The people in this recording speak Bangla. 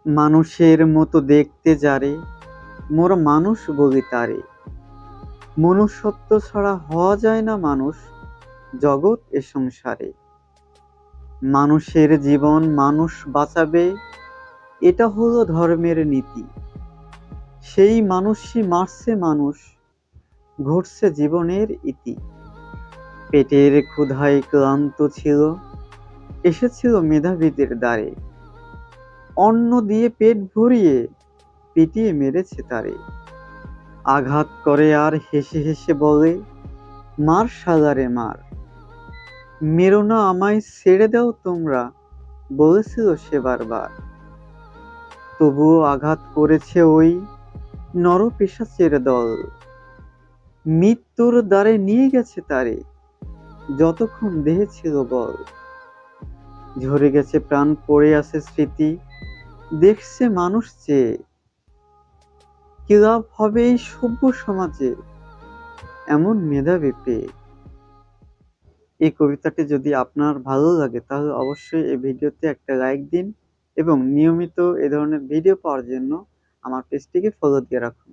মানুষের মতো দেখতে যারে, মোরা মানুষ বলি তারে। মনুষ্যত্ব ছাড়া হওয়া যায় না মানুষ, জগৎ এ সংসারে। মানুষের জীবন মানুষ বাঁচাবে, এটা হলো ধর্মের নীতি। সেই মানুষই মারছে মানুষ, ঘটছে জীবনের ইতি। পেটের ক্ষুধায় ক্লান্ত ছিল, এসেছিল মেধাবীদের দ্বারে। অন্ন দিয়ে পেট ভরিয়ে পিটিয়ে মেরেছে তারে। আঘাত করে আর হেসে হেসে বলে, মার শালারে মার। মেরো না আমায়, ছেড়ে দাও তোমরা, বলেছিল সে বারবার। তবুও আঘাত করেছে ওই নরপিশাচের দল। মৃত্যুর দ্বারে নিয়ে গেছে তারে, যতক্ষণ দেহে ছিল বল। ঝরে গেছে প্রাণ, পড়ে আছে স্মৃতি, দেখছে মানুষ চেয়ে। কি লাভ হবে এই সভ্য সমাজে, এমন মেধাবী পেয়ে। এই কবিতাটি যদি আপনার ভালো লাগে তাহলে অবশ্যই এই ভিডিওতে একটা লাইক দিন এবং নিয়মিত এ ধরনের ভিডিও পাওয়ার জন্য আমার পেজটিকে ফলো দিয়ে রাখুন।